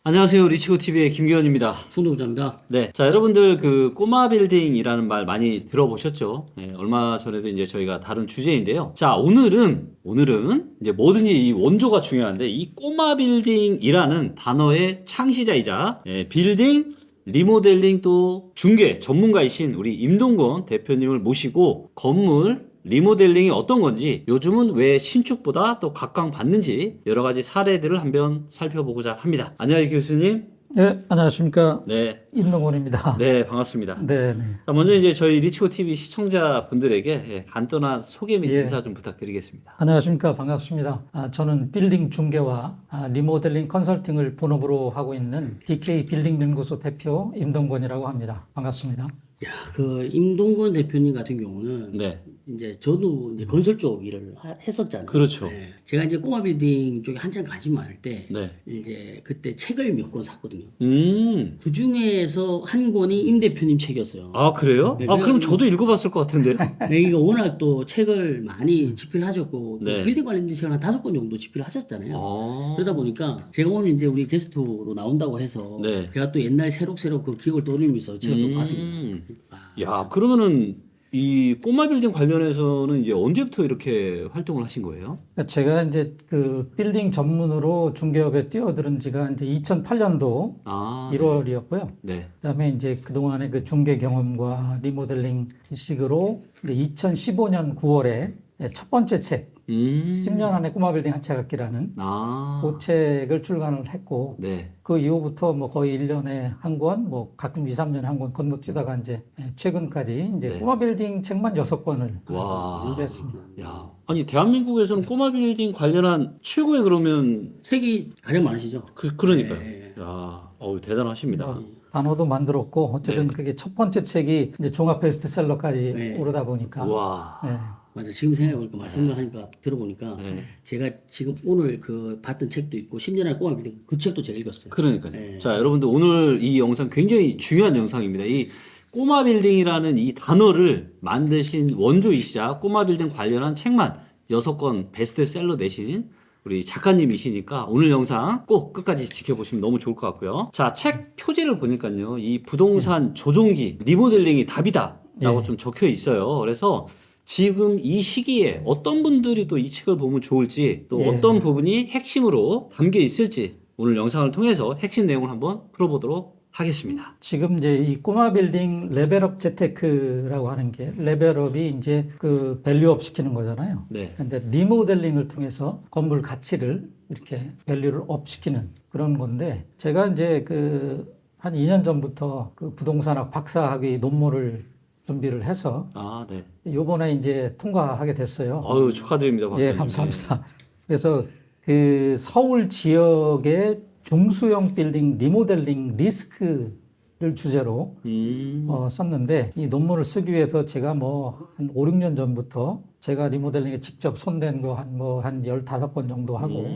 안녕하세요. 리치고TV의 김기현입니다. 송동자입니다. 네. 자, 여러분들 그 꼬마 빌딩이라는 말 많이 들어보셨죠? 네, 얼마 전에도 이제 저희가 다룬 주제인데요. 자, 오늘은 이제 뭐든지 이 원조가 중요한데 이 꼬마 빌딩이라는 단어의 창시자이자 빌딩 리모델링 또 중개 전문가이신 우리 임동건 대표님을 모시고 건물 리모델링이 어떤 건지 요즘은 왜 신축보다 또 각광받는지 여러 가지 사례들을 한번 살펴보고자 합니다. 안녕하세요 교수님. 네, 안녕하십니까. 네. 임동원입니다. 네, 반갑습니다. 네, 네. 자, 먼저 이제 저희 리치고TV 시청자분들에게 간단한 소개 및 예. 인사 좀 부탁드리겠습니다. 안녕하십니까. 반갑습니다. 저는 빌딩 중개와 리모델링 컨설팅을 본업으로 하고 있는 DK 빌딩 연구소 대표 임동건이라고 합니다. 반갑습니다. 야, 그 임동건 대표님 같은 경우는 네. 이제 저도 이제 건설 쪽 일을 했었잖아요. 그렇죠. 네. 제가 이제 꼬마 빌딩 쪽에 한참 관심 많을 때 네. 이제 그때 책을 몇 권 샀거든요. 음. 그 중에서 한 권이 임 대표님 책이었어요. 아, 그래요? 네, 아, 그럼 저도 읽어봤을 것 같은데. 네, 이거 워낙 또 책을 많이 집필하셨고 또 네. 빌딩 관련된 책을 한 5권 정도 집필하셨잖아요. 아. 그러다 보니까 제가 오늘 이제 우리 게스트로 나온다고 해서 네. 제가 또 옛날 새록새록 그 기억을 떠올리면서 책을 좀 봤습니다. 야, 그러면은 이 꼬마 빌딩 관련해서는 이제 언제부터 이렇게 활동을 하신 거예요? 제가 이제 그 빌딩 전문으로 중개업에 뛰어들은 지가 이제 2008년도 아, 1월이었고요. 네. 그다음에 이제 그동안의 그 중개 경험과 리모델링 지식으로 2015년 9월에 첫 번째 책 10년 안에 꼬마 빌딩 한 채 갖기라는 아. 그 책을 출간을 했고 네. 그 이후부터 뭐 거의 1년에 한 권, 뭐 가끔 2, 3년에 한 권 건너뛰다가 이제 최근까지 이제 네. 꼬마 빌딩 책만 6권을 와. 준비했습니다. 야. 아니, 대한민국에서는 꼬마 빌딩 관련한 최고의 그러면 책이 가장 많으시죠? 그러니까요. 네. 야, 대단하십니다. 단어도 만들었고 어쨌든 네. 그게 첫 번째 책이 이제 종합 베스트셀러까지 네. 오르다 보니까 와. 네. 맞아. 지금 생각해보니까 말씀을 하니까 들어보니까 네. 제가 지금 오늘 그 봤던 책도 있고 10년 안에 꼬마 빌딩 그 책도 제가 읽었어요. 그러니까요. 네. 자, 여러분들 오늘 이 영상 굉장히 중요한 영상입니다. 이 꼬마 빌딩이라는 이 단어를 만드신 원조이시자 꼬마 빌딩 관련한 책만 6권 베스트셀러 내신 우리 작가님이시니까 오늘 영상 꼭 끝까지 지켜보시면 너무 좋을 것 같고요. 자, 책 표지를 보니까요. 이 부동산 조종기 리모델링이 답이다 라고 좀 적혀 있어요. 그래서 지금 이 시기에 어떤 분들이 또 이 책을 보면 좋을지 또 어떤 부분이 핵심으로 담겨 있을지 오늘 영상을 통해서 핵심 내용을 한번 풀어보도록 하겠습니다. 지금 이제 이 꼬마 빌딩 레벨업 재테크라고 하는 게 레벨업이 이제 그 밸류업 시키는 거잖아요. 네. 근데 리모델링을 통해서 건물 가치를 이렇게 밸류를 업 시키는 그런 건데 제가 이제 그 한 2년 전부터 그 부동산학 박사학위 논문을 준비를 해서 아, 네. 요번에 이제 통과하게 됐어요. 아유, 축하드립니다. 박사님. 예, 감사합니다. 그래서 그 서울 지역의 중수형 빌딩 리모델링 리스크를 주제로 썼는데 이 논문을 쓰기 위해서 제가 뭐 한 5, 6년 전부터 제가 리모델링에 직접 손댄 거 한 15건 정도 하고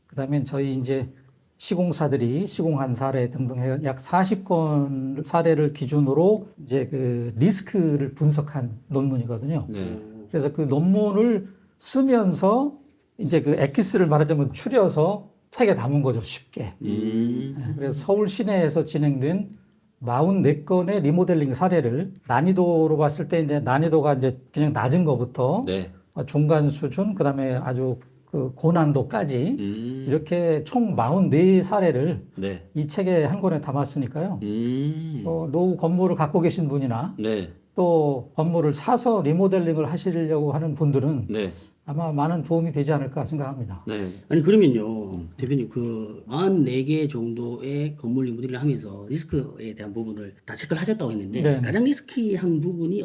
그다음에 저희 이제 시공사들이 시공한 사례 등등 해 약 40건 사례를 기준으로 이제 그 리스크를 분석한 논문이거든요. 네. 그래서 그 논문을 쓰면서 이제 그 엑기스를 말하자면 추려서 책에 담은 거죠, 쉽게. 그래서 서울 시내에서 진행된 44건의 리모델링 사례를 난이도로 봤을 때 이제 난이도가 이제 그냥 낮은 거부터 네. 중간 수준, 그 다음에 아주 그 고난도까지 이렇게 총 44사례를 네. 이 책에 한 권에 담았으니까요. 노후 건물을 갖고 계신 분이나 네. 또 건물을 사서 리모델링을 하시려고 하는 분들은 네. 아마 많은 도움이 되지 않을까 생각합니다. 네. 아니 그러면요 대표님 그 44개 정도의 건물 리모델링을 하면서 리스크에 대한 부분을 다 체크를 하셨다고 했는데 네. 가장 리스키한 부분이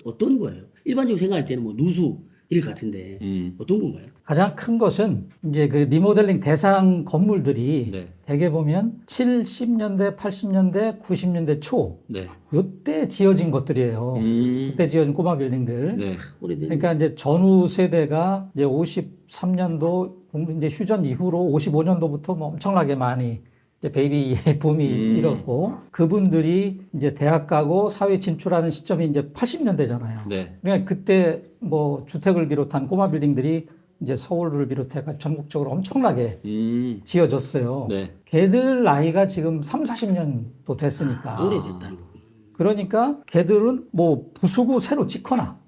어떤 거예요? 일반적으로 생각할 때는 뭐 누수 일 같은데 어떤 건가요? 가장 큰 것은 이제 그 리모델링 대상 건물들이 네. 대개 보면 70년대, 80년대, 90년대 초 네. 요때 지어진 것들이에요. 그때 지어진 꼬마 빌딩들. 네. 오래된 그러니까 이제 전후 세대가 이제 53년도 이제 휴전 이후로 55년도부터 뭐 엄청나게 많이 이제 베이비의 붐이 일었고 그분들이 이제 대학 가고 사회 진출하는 시점이 이제 80년대잖아요. 네. 그러니까 그때 뭐 주택을 비롯한 꼬마 빌딩들이 이제 서울을 비롯해서 전국적으로 엄청나게 음. 지어졌어요. 네. 걔들 나이가 지금 3, 40년도 됐으니까. 오래됐다는 거. 그러니까 걔들은 뭐 부수고 새로 짓거나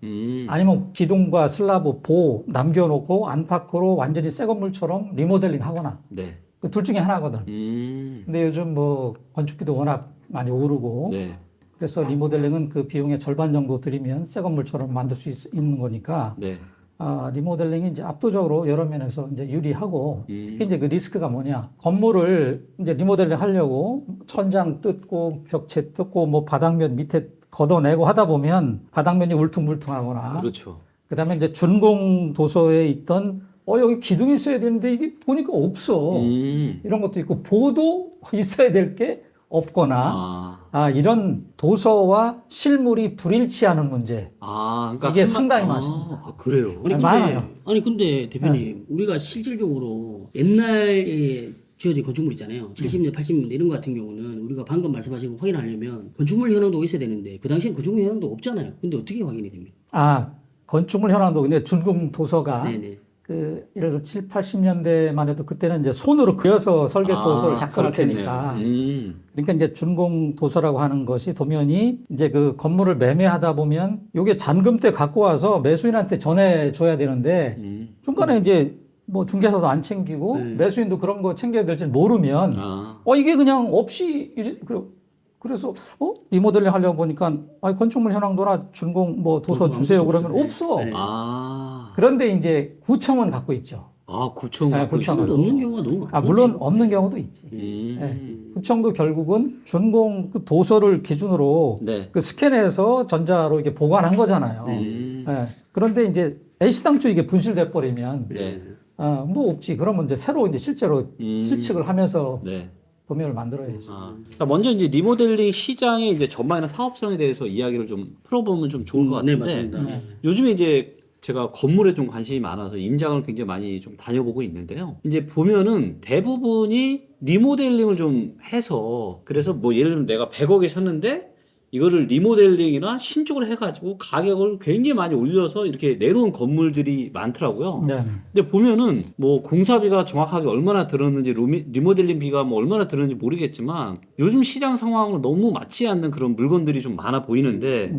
아니면 기둥과 슬라브 보 남겨놓고 안팎으로 완전히 새 건물처럼 리모델링 하거나 네. 그 둘 중에 하나거든. 음. 근데 요즘 뭐 건축비도 워낙 많이 오르고 네. 그래서 리모델링은 그 비용의 절반 정도 들이면 새 건물처럼 만들 수 있는 거니까 네. 리모델링이 이제 압도적으로 여러 면에서 이제 유리하고 특히 이제 그 리스크가 뭐냐. 건물을 이제 리모델링 하려고 천장 뜯고 벽체 뜯고 뭐 바닥면 밑에 걷어내고 하다 보면 바닥면이 울퉁불퉁하거나 그렇죠. 그다음에 이제 준공 도서에 있던 여기 기둥이 있어야 되는데 이게 보니까 없어. 이런 것도 있고 보도 있어야 될 게 없거나 이런 도서와 실물이 불일치하는 문제. 그러니까 이게 상당히 많습니다. 그래요. 많아요. 근데 대표님, 우리가 실질적으로 옛날에 지어진 건축물 있잖아요. 70년대, 80년대 이런 거 같은 경우는 우리가 방금 말씀하신 거 확인하려면 건축물 현황도 있어야 되는데 그 당시엔 건축물 현황도 없잖아요. 근데 어떻게 확인이 됩니까? 건축물 현황도 근데 준공 도서가 네네. 그 예를 들어 7, 80년대만 해도 그때는 이제 손으로 그려서 설계 도서를 작성할 테니까. 그러니까 이제 준공 도서라고 하는 것이 도면이 이제 그 건물을 매매하다 보면 요게 잔금 때 갖고 와서 매수인한테 전해줘야 되는데 중간에 이제 뭐 중개사도 안 챙기고 매수인도 그런 거 챙겨야 될지 모르면 이게 그냥 없이 그래서 리모델링 하려고 보니까 건축물 현황도나 준공 뭐 도서 주세요 그러면 없어. 그런데 이제 구청은 갖고 있죠. 구청. 구청도 없는 경우가 너무 많거든요. 물론 없는 경우도 있지. 구청도 결국은 준공 그 도서를 기준으로 그 스캔해서 전자로 이렇게 보관한 거잖아요. 그런데 이제 애시당초 이게 분실돼 버리면 뭐 없지. 그러면 이제 새로 이제 실제로 실측을 하면서 도면을 만들어야지. 먼저 이제 리모델링 시장의 이제 전망이나 사업성에 대해서 이야기를 좀 풀어보면 좀 좋을 것 같은데. 네, 맞습니다. 요즘에 이제 제가 건물에 좀 관심이 많아서 임장을 굉장히 많이 좀 다녀보고 있는데요. 이제 보면은 대부분이 리모델링을 좀 해서 그래서 뭐 예를 들면 내가 100억에 샀는데 이거를 리모델링이나 신축을 해가지고 가격을 굉장히 많이 올려서 이렇게 내놓은 건물들이 많더라고요. 근데 보면은 뭐 공사비가 정확하게 얼마나 들었는지 리모델링비가 뭐 얼마나 들었는지 모르겠지만 요즘 시장 상황으로 너무 맞지 않는 그런 물건들이 좀 많아 보이는데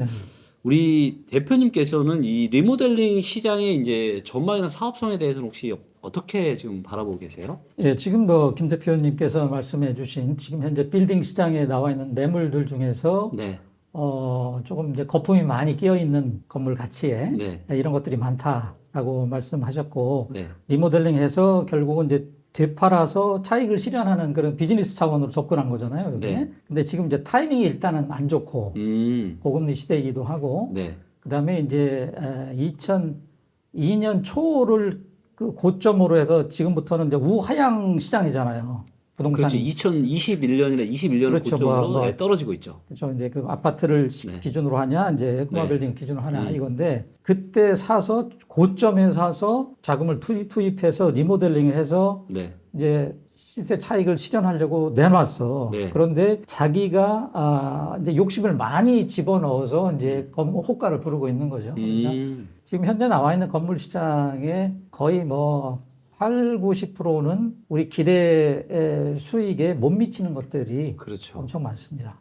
우리 대표님께서는 이 리모델링 시장의 이제 전망이나 사업성에 대해서는 혹시 어떻게 지금 바라보고 계세요? 예, 지금 뭐 김 대표님께서 말씀해 주신 지금 현재 빌딩 시장에 나와 있는 매물들 중에서 조금 이제 거품이 많이 끼어 있는 건물 가치에 이런 것들이 많다라고 말씀하셨고 리모델링해서 결국은 이제 되팔아서 차익을 실현하는 그런 비즈니스 차원으로 접근한 거잖아요. 여기. 근데 지금 이제 타이밍이 일단은 안 좋고 고금리 시대이기도 하고 그다음에 이제 2002년 초를 그 고점으로 해서 지금부터는 이제 우하향 시장이잖아요. 부동산. 그렇죠. 2021년이나 21년을 그렇죠. 고점으로 떨어지고 있죠. 그렇죠. 이제 그 아파트를 기준으로 하냐, 이제 꼬마빌딩 기준으로 하냐 이건데 그때 사서 고점에 사서 자금을 투입해서 리모델링을 해서 이제 시세 차익을 실현하려고 내놨어. 그런데 자기가 이제 욕심을 많이 집어넣어서 이제 호가를 부르고 있는 거죠. 그래서 지금 현재 나와 있는 건물 시장에 거의 뭐 8, 90%는 우리 기대 수익에 못 미치는 것들이 엄청 많습니다.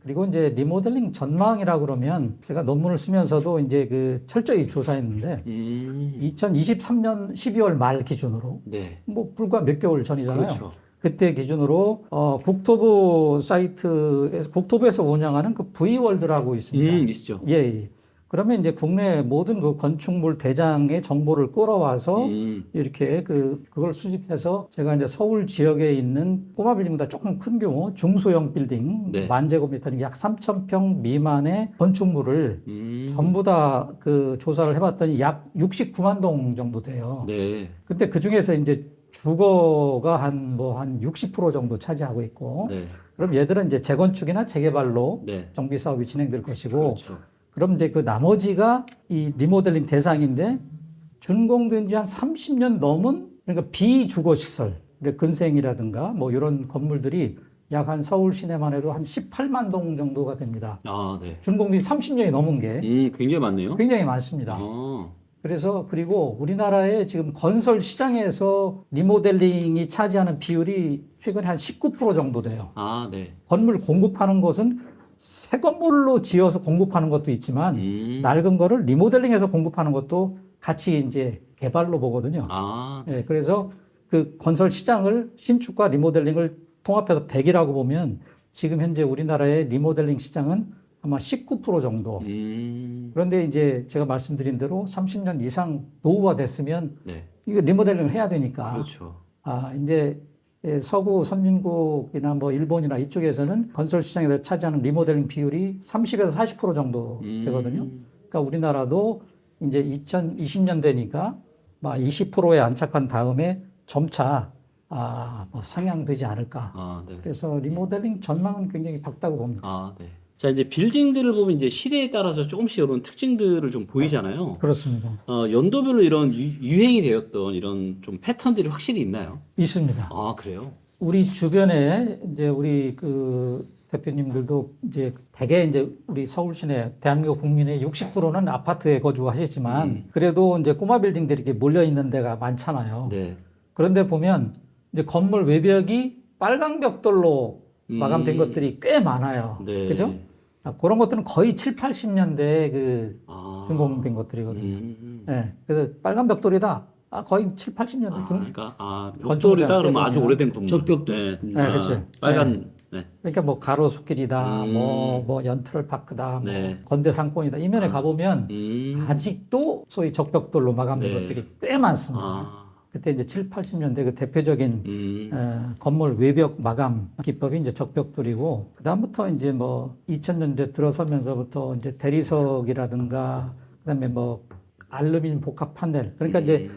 그리고 이제 리모델링 전망이라 그러면 제가 논문을 쓰면서도 이제 그 철저히 조사했는데 2023년 12월 말 기준으로 뭐 불과 몇 개월 전이잖아요. 그때 기준으로 국토부 사이트에서 국토부에서 운영하는 그 V월드라고 있습니다. 있죠. 예. 그러면 이제 국내 모든 그 건축물 대장의 정보를 끌어와서 이렇게 그걸 수집해서 제가 이제 서울 지역에 있는 꼬마 빌딩보다 조금 큰 규모 중소형 빌딩 만 제곱미터는 약 3,000평 미만의 건축물을 전부 다 그 조사를 해봤더니 약 69만 동 정도 돼요. 근데 그 중에서 이제 주거가 한 60% 정도 차지하고 있고 그럼 얘들은 이제 재건축이나 재개발로 정비 사업이 진행될 것이고 그럼 이제 그 나머지가 이 리모델링 대상인데 준공된 지 한 30년 넘은 그러니까 비주거시설, 근생이라든가 뭐 이런 건물들이 약 한 서울 시내만 해도 한 18만 동 정도가 됩니다. 준공된 지 30년이 넘은 게 굉장히 많네요. 굉장히 많습니다. 그래서 그리고 우리나라의 지금 건설 시장에서 리모델링이 차지하는 비율이 최근에 한 19% 정도 돼요. 아, 네. 건물 공급하는 곳은 새 건물로 지어서 공급하는 것도 있지만 낡은 거를 리모델링해서 공급하는 것도 같이 이제 개발로 보거든요. 아, 네, 그래서 그 건설 시장을 신축과 리모델링을 통합해서 100이라고 보면 지금 현재 우리나라의 리모델링 시장은 아마 19% 정도. 그런데 이제 제가 말씀드린 대로 30년 이상 노후화 됐으면 네. 이거 리모델링을 해야 되니까. 그렇죠. 이제 서구 선진국이나 뭐 일본이나 이쪽에서는 건설 시장에서 차지하는 리모델링 비율이 30에서 40% 정도 되거든요. 그러니까 우리나라도 이제 2020년 되니까 막 20%에 안착한 다음에 점차 뭐 상향되지 않을까. 아, 네. 그래서 리모델링 전망은 굉장히 밝다고 봅니다. 아, 네. 자, 이제 빌딩들을 보면 이제 시대에 따라서 조금씩 이런 특징들을 좀 보이잖아요. 그렇습니다. 연도별로 이런 유행이 되었던 이런 좀 패턴들이 확실히 있나요? 있습니다. 아, 그래요? 우리 주변에 이제 우리 그 대표님들도 이제 대개 이제 우리 서울 시내 대한민국 국민의 60%는 아파트에 거주하시지만 그래도 이제 꼬마 빌딩들이 이렇게 몰려 있는 데가 많잖아요. 네. 그런데 보면 이제 건물 외벽이 빨간 벽돌로 마감된 것들이 꽤 많아요. 네. 그죠? 그런 것들은 거의 7, 80년대 그 아, 준공된 것들이거든요. 네. 그래서 빨간 벽돌이다. 거의 7, 80년대 중. 그러니까 벽돌이다 그러면 아주 오래된 건물. 적벽돌. 네. 네, 그렇죠. 빨간. 네. 그러니까 뭐 가로수길이다, 뭐 연트럴 파크다, 네. 뭐 건대 상권이다. 이 면에 가보면 아직도 소위 적벽돌로 마감된 네. 것들이 꽤 많습니다. 그때 이제 7, 80년대 그 대표적인 건물 외벽 마감 기법이 이제 적벽돌이고 그다음부터 이제 뭐 2000년대 들어서면서부터 이제 대리석이라든가 그다음에 뭐 알루미늄 복합 파넬 그러니까 이제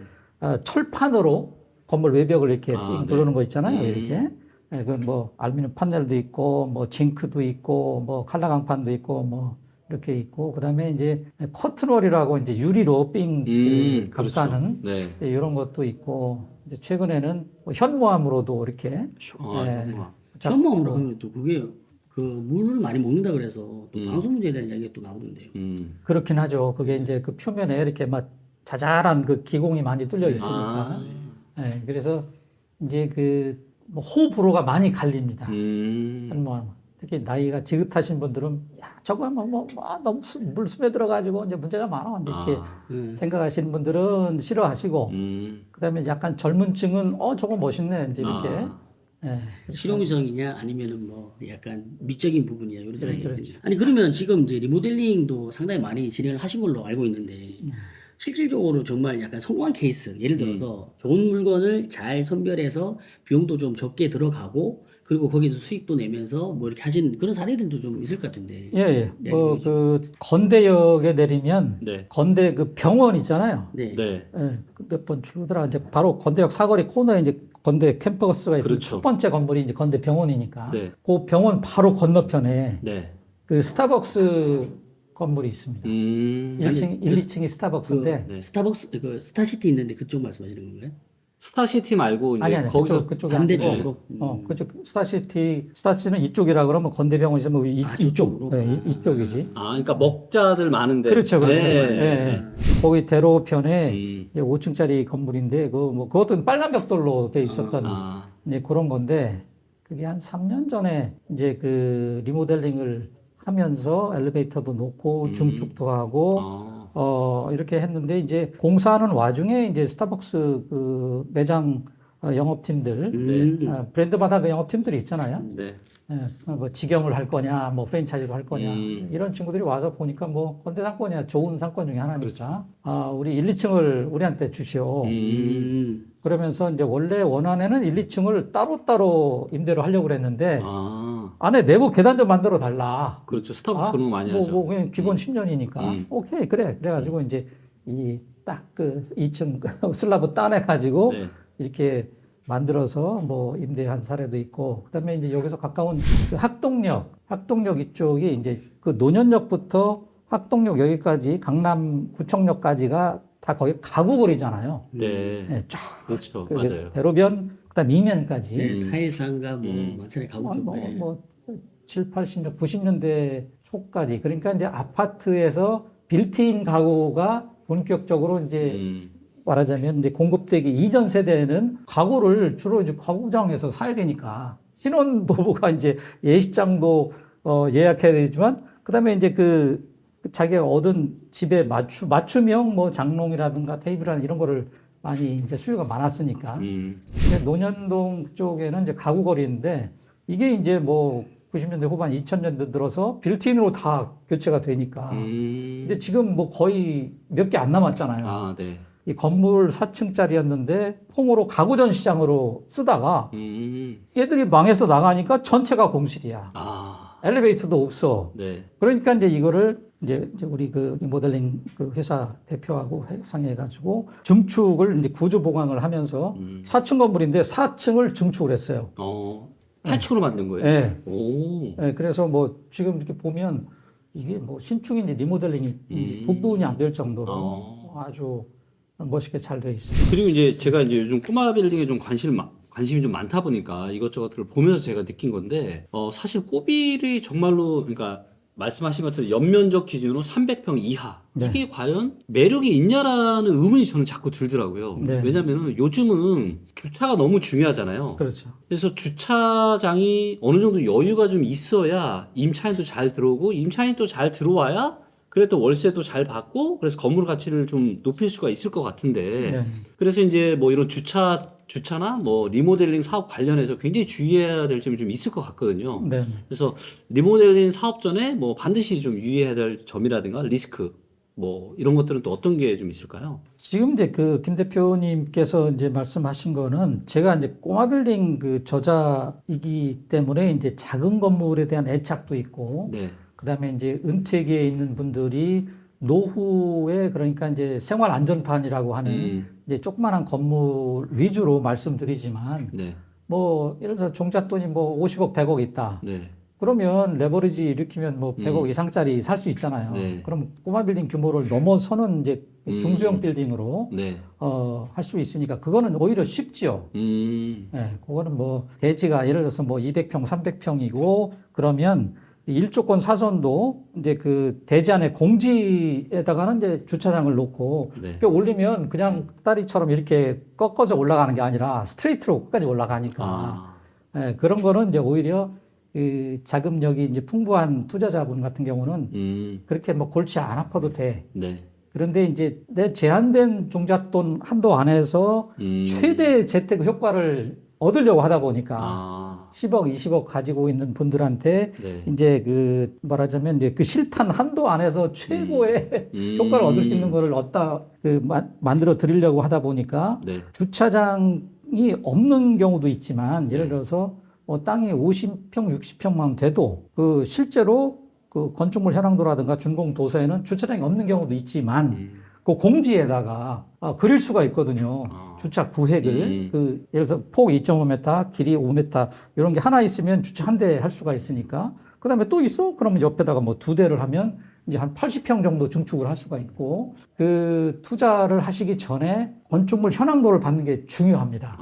철판으로 건물 외벽을 이렇게 두르는 거 있잖아요. 이렇게. 네, 그뭐 알루미늄 판넬도 있고 뭐 징크도 있고 뭐 칼라강판도 있고 뭐 이렇게 있고 그다음에 이제 커튼월이라고 이제 유리로 삥 감싸는 네. 이런 것도 있고 이제 최근에는 뭐 현무암으로도 이렇게 현무암으로 하면 또 그게 그 물을 많이 먹는다 그래서 또 방수 문제에 대한 이야기가 또 나오던데요. 그렇긴 하죠. 그게 이제 그 표면에 이렇게 막 자잘한 그 기공이 많이 뚫려 있으니까. 네, 그래서 이제 그 뭐 호불호가 많이 갈립니다. 현무암. 특히 나이가 지긋하신 분들은 야 저거 하면 너무 물 스며들어가지고 이제 문제가 많아 이렇게 생각하시는 분들은 싫어하시고 그다음에 약간 젊은층은 저거 멋있네 이제 이렇게 네. 실용성이냐 아니면은 뭐 약간 미적인 부분이냐 이러잖아요. 아니 그러면 지금 이제 리모델링도 상당히 많이 진행을 하신 걸로 알고 있는데 실질적으로 정말 약간 성공한 케이스 예를 들어서 좋은 물건을 잘 선별해서 비용도 좀 적게 들어가고 그리고 거기서 수익도 내면서 뭐 이렇게 하신 그런 사례들도 좀 있을 것 같은데. 예. 뭐 그 건대역에 내리면 네. 건대 그 병원 있잖아요. 네. 네. 예. 몇 번 출구더라 이제 바로 건대역 사거리 코너에 이제 건대 캠퍼스가 있어요. 그렇죠. 첫 번째 건물이 이제 건대 병원이니까. 네. 그 병원 바로 건너편에 네. 그 스타벅스 건물이 있습니다. 1층, 1, 2층이 스타벅스인데 네. 스타벅스 그 스타시티 있는데 그쪽 말씀하시는 건가요? 스타시티 말고 이제 아니 거기서 그쪽이 반대쪽으로. 그쪽 스타시티는 이쪽이라 그러면 건대병원 있으면 이쪽, 저쪽으로? 네, 이쪽이지. 그러니까 먹자들 많은데. 그렇죠, 그렇죠. 네. 예. 거기 대로편에 5층짜리 건물인데 그것도 빨간 벽돌로 돼 있었던 이제 그런 건데 그게 한 3년 전에 이제 그 리모델링을 하면서 엘리베이터도 놓고 중축도 하고 이렇게 했는데 이제 공사하는 와중에 이제 스타벅스 그 매장 영업팀들 브랜드마다 그 영업팀들이 있잖아요. 네. 뭐 직영을 할 거냐, 뭐 프랜차이즈로 할 거냐 이런 친구들이 와서 보니까 뭐 건대 상권이야 좋은 상권 중에 하나니까 우리 1, 2층을 우리한테 주시오. 그러면서 이제 원래 원안에는 1, 2층을 따로따로 임대로 하려고 그랬는데 안에 내부 계단 좀 만들어 달라. 그렇죠. 스타벅스 그런 거 많이 하죠. 뭐 그냥 기본 10년이니까 오케이 그래가지고 이제 이 딱 그 2층 슬라브 따내 가지고 이렇게 만들어서 뭐 임대한 사례도 있고 그다음에 이제 여기서 가까운 그 학동역 이쪽이 이제 그 노년역부터 학동역 여기까지 강남 구청역까지가 다 거의 가구거리잖아요. 네. 쫙 그렇죠. 그 맞아요. 대로변 그다음 이면까지 네, 타일상가 뭐 마찬가지 가구죠. 뭐 7, 80년, 90년대 초까지 그러니까 이제 아파트에서 빌트인 가구가 본격적으로 이제 말하자면 이제 공급되기 이전 세대에는 가구를 주로 이제 가구장에서 사야 되니까 신혼 부부가 이제 예식장도 예약해야 되지만 그다음에 이제 그 자기가 얻은 집에 맞춤형 뭐 장롱이라든가 테이블이라든가 이런 거를 많이 이제 수요가 많았으니까 근데 논현동 쪽에는 이제 가구 거리인데 이게 이제 뭐 90년대 후반 2000년대 들어서 빌트인으로 다 교체가 되니까 근데 지금 뭐 거의 몇 개 안 남았잖아요. 아, 네. 이 건물 4층짜리였는데 통으로 가구전 시장으로 쓰다가 얘들이 망해서 나가니까 전체가 공실이야. 아, 엘리베이터도 없어. 네. 그러니까 이제 이거를 이제 우리 그 리모델링 그 회사 대표하고 상의해가지고 증축을 이제 구조 보강을 하면서 4층 건물인데 4층을 증축을 했어요. 8층으로 만든 거예요? 네. 오. 네, 그래서 뭐 지금 이렇게 보면 이게 뭐 신축인지 리모델링이 이제 구분이 안 될 정도로 아주 멋있게 잘 되어 있습니다. 그리고 이제 제가 이제 요즘 꼬마 빌딩에 좀 관심이 좀 많다 보니까 이것저것을 보면서 제가 느낀 건데, 사실 꼬빌이 정말로, 그러니까 말씀하신 것처럼 연면적 기준으로 300평 이하. 네. 이게 과연 매력이 있냐라는 의문이 저는 자꾸 들더라고요. 네. 왜냐면은 요즘은 주차가 너무 중요하잖아요. 그렇죠. 그래서 주차장이 어느 정도 여유가 좀 있어야 임차인도 잘 들어오고 임차인도 잘 들어와야 그래도 월세도 잘 받고 그래서 건물 가치를 좀 높일 수가 있을 것 같은데 네. 그래서 이제 뭐 이런 주차나 뭐 리모델링 사업 관련해서 굉장히 주의해야 될 점이 좀 있을 것 같거든요. 네. 그래서 리모델링 사업 전에 뭐 반드시 좀 유의해야 될 점이라든가 리스크 뭐 이런 것들은 또 어떤 게 좀 있을까요? 지금 이제 그 김 대표님께서 이제 말씀하신 거는 제가 이제 꼬마 빌딩 그 저자이기 때문에 이제 작은 건물에 대한 애착도 있고 네. 그다음에 이제 은퇴기에 있는 분들이 노후에 그러니까 이제 생활 안전판이라고 하는 이제 조그만한 건물 위주로 말씀드리지만 네. 뭐 예를 들어 종잣돈이 뭐 50억, 100억 있다. 네. 그러면 레버리지 일으키면 뭐 100억 이상짜리 살 수 있잖아요. 네. 그럼 꼬마 빌딩 규모를 넘어서는 이제 중소형 빌딩으로 네. 할 수 있으니까 그거는 오히려 쉽지요. 예, 그거는 뭐 대지가 예를 들어서 뭐 200평, 300평이고 그러면 일조권 사선도 이제 그 대지 안에 공지에다가는 이제 주차장을 놓고 네. 이렇게 올리면 그냥 다리처럼 이렇게 꺾어져 올라가는 게 아니라 스트레이트로 끝까지 올라가니까 예, 그런 거는 이제 오히려 그 자금력이 이제 풍부한 투자자분 같은 경우는 그렇게 뭐 골치 안 아파도 돼. 네. 그런데 이제 내 제한된 종잣돈 한도 안에서 최대 재테크 효과를 얻으려고 하다 보니까 10억, 20억 가지고 있는 분들한테 네. 이제 그 말하자면 이제 그 실탄 한도 안에서 최고의 효과를 얻을 수 있는 거를 만들어 드리려고 하다 보니까 네. 주차장이 없는 경우도 있지만 예를 들어서 뭐 땅이 50평, 60평만 돼도 그 실제로 그 건축물 현황도라든가 준공 도서에는 주차장이 없는 경우도 있지만 그 공지에다가 그릴 수가 있거든요. 주차 구획을 그 예를 들어서 폭 2.5m, 길이 5m 이런 게 하나 있으면 주차 한 대 할 수가 있으니까 그다음에 또 있어? 그러면 옆에다가 뭐 두 대를 하면 이제 한 80평 정도 증축을 할 수가 있고 그 투자를 하시기 전에 건축물 현황도를 받는 게 중요합니다.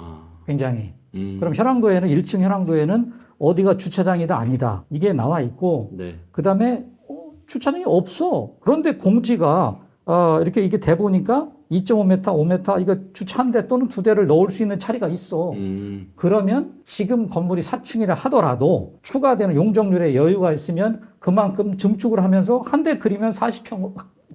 굉장히. 그럼 현황도에는 1층 현황도에는 어디가 주차장이다 아니다 이게 나와 있고 네. 그다음에 주차장이 없어. 그런데 공지가 이렇게 이게 돼 보니까 2.5m, 5m 이거 주차 한 대 또는 두 대를 넣을 수 있는 자리가 있어. 그러면 지금 건물이 4층이라 하더라도 추가되는 용적률에 여유가 있으면 그만큼 증축을 하면서 한 대 그리면 40평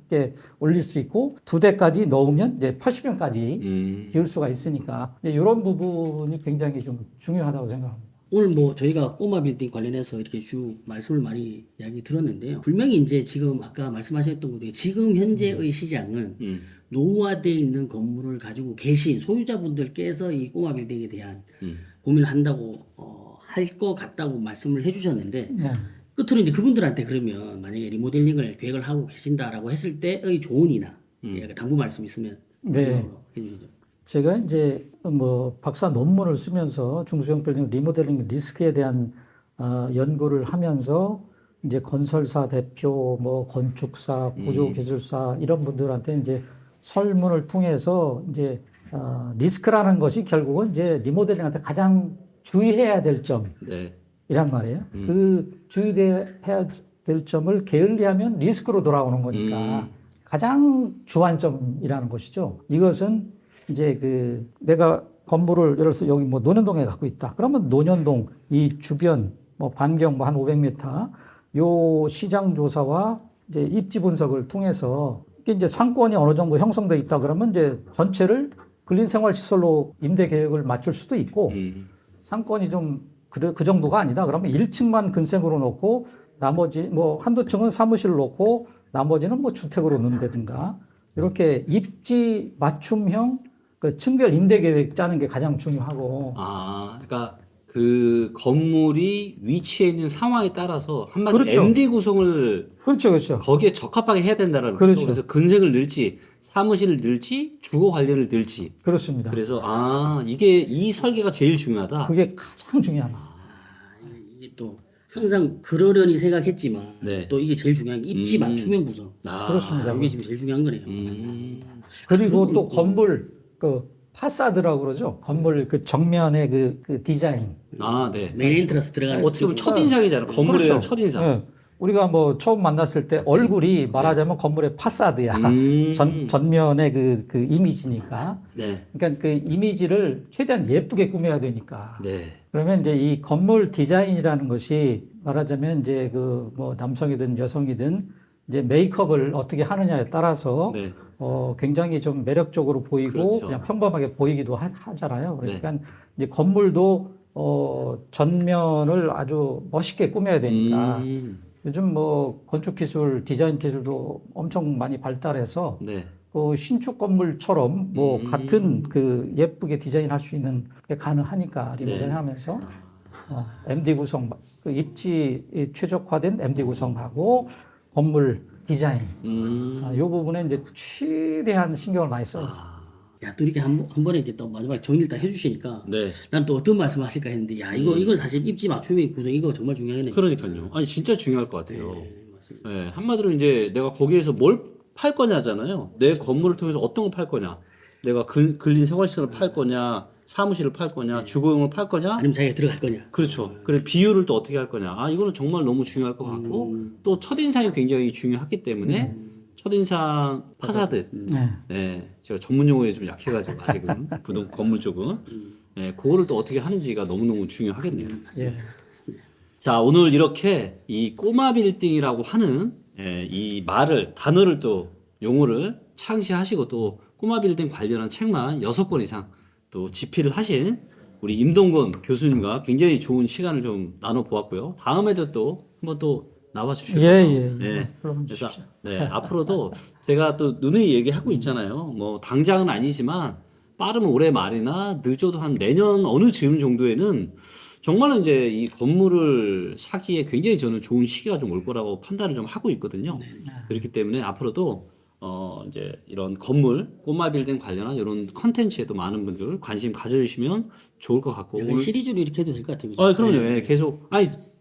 이렇게 올릴 수 있고 두 대까지 넣으면 이제 80평까지 지을 수가 있으니까 이런 부분이 굉장히 좀 중요하다고 생각합니다. 오늘 뭐 저희가 꼬마 빌딩 관련해서 이렇게 쭉 말씀을 많이 이야기 들었는데요. 분명히 이제 지금 아까 말씀하셨던 것 중에 지금 현재의 시장은 노후화되어 있는 건물을 가지고 계신 소유자분들께서 이 꼬마 빌딩에 대한 고민을 한다고 할 것 같다고 말씀을 해주셨는데 네. 끝으로 이제 그분들한테 그러면 만약에 리모델링을 계획을 하고 계신다라고 했을 때의 조언이나 당부 말씀 있으면 네. 해주시죠. 제가 이제 뭐 박사 논문을 쓰면서 중소형 빌딩 리모델링 리스크에 대한 연구를 하면서 이제 건설사 대표, 뭐 건축사, 구조기술사 이런 분들한테 이제 설문을 통해서 이제 리스크라는 것이 결국은 이제 리모델링한테 가장 주의해야 될 점이란 네. 말이에요. 그 주의해야 될 점을 게을리하면 리스크로 돌아오는 거니까 가장 주안점이라는 것이죠. 이것은 이제 그 내가 건물을 예를 들어서 여기 뭐 논현동에 갖고 있다. 그러면 논현동 이 주변 뭐 반경 뭐 한 500m 요 시장 조사와 이제 입지 분석을 통해서 이게 이제 상권이 어느 정도 형성돼 있다 그러면 이제 전체를 근린생활시설로 임대 계획을 맞출 수도 있고 상권이 좀 그 정도가 아니다 그러면 1층만 근생으로 놓고 나머지 뭐 한두 층은 사무실을 놓고 나머지는 뭐 주택으로 넣는다든가 이렇게 입지 맞춤형 그 층별 임대 계획 짜는 게 가장 중요하고. 아, 그러니까 그 건물이 위치해 있는 상황에 따라서 한마디로 그렇죠. MD 구성을 그렇죠, 그렇죠. 거기에 적합하게 해야 된다는 그렇죠. 거죠. 그래서 근생을 넣을지 사무실을 넣을지 주거 관련을 넣을지. 그렇습니다. 그래서 이게 이 설계가 제일 중요하다. 그게 가장 중요합니다. 이게 또 항상 그러려니 생각했지만 네. 또 이게 제일 중요한 게 입지 맞춤형 구성. 그렇습니다. 이게 지금 제일 중요한 거네요. 그리고 또 건물 그 파사드라고 그러죠. 건물 그 정면의 그 디자인. 메인 엔트런스 들어가는 어떻게 보면 첫인상이잖아. 건물의 그렇죠. 첫인상. 예. 우리가 뭐 처음 만났을 때 얼굴이 말하자면 건물의 파사드야. 전면의 그 이미지니까. 네. 그러니까 그 이미지를 최대한 예쁘게 꾸며야 되니까. 네. 그러면 이제 이 건물 디자인이라는 것이 말하자면 이제 그 뭐 남성이든 여성이든 이제 메이크업을 어떻게 하느냐에 따라서 네. 굉장히 좀 매력적으로 보이고 그렇죠. 그냥 평범하게 보이기도 하잖아요. 그러니까 이제 건물도 전면을 아주 멋있게 꾸며야 되니까 요즘 뭐 건축 기술, 디자인 기술도 엄청 많이 발달해서 네. 그 신축 건물처럼 뭐 같은 그 예쁘게 디자인할 수 있는 게 가능하니까 리모델링하면서 MD 구성, 그 입지 최적화된 MD 구성하고 건물 디자인 이 부분에 이제 최대한 신경을 많이 써요. 야, 또 이렇게 한 번에 이렇게 또 마지막에 정리를 딱 해주시니까 네. 난 또 어떤 말씀을 하실까 했는데 야 이거 사실 입지 맞춤의 구성 이거 정말 중요하네. 그러니까요. 아니 진짜 중요할 것 같아요. 네, 한마디로 이제 내가 거기에서 뭘 팔 거냐잖아요. 내 건물을 통해서 어떤 걸 팔 거냐. 내가 근린 생활시설을 팔 거냐, 사무실을 팔 거냐, 주거용을 팔 거냐. 아니면 자기가 들어갈 거냐. 그렇죠. 그리고 비율을 또 어떻게 할 거냐. 이거는 정말 너무 중요할 것 같고 또 첫인상이 굉장히 중요하기 때문에 첫인상 파사드. 네, 제가 전문 용어에 좀 약해가지고 아직은 건물 쪽은. 네, 그거를 또 어떻게 하는지가 너무너무 중요하겠네요. 예. 자, 오늘 이렇게 이 꼬마 빌딩이라고 하는 이 단어를 또 용어를 창시하시고 또 꼬마 빌딩 관련한 책만 6권 이상 또 집필을 하신 우리 임동건 교수님과 굉장히 좋은 시간을 좀 나눠 보았고요. 다음에도 또 한번 또 나와 주시죠. 네. 그럼 그래서 앞으로도 제가 또 누누이 얘기하고 있잖아요. 뭐 당장은 아니지만 빠르면 올해 말이나 늦어도 한 내년 어느 즈음 정도에는 정말로 이제 이 건물을 사기에 굉장히 저는 좋은 시기가 좀 올 거라고 판단을 좀 하고 있거든요. 그렇기 때문에 앞으로도 이제 이런 건물, 꼬마 빌딩 관련한 이런 컨텐츠에도 많은 분들 관심 가져주시면 좋을 것 같고. 약간 시리즈로 이렇게 해도 될 것 같아요. 그럼요. 예, 계속.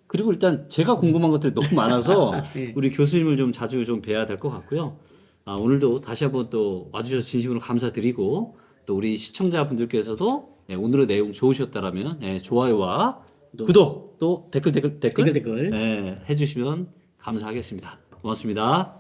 그리고 일단 제가 궁금한 것들이 너무 많아서 우리 교수님을 좀 자주 좀 뵈야 될 것 같고요. 오늘도 다시 한번 또 와주셔서 진심으로 감사드리고 또 우리 시청자분들께서도 오늘의 내용 좋으셨다라면 좋아요와 구독 또 댓글 댓글. 해주시면 감사하겠습니다. 고맙습니다.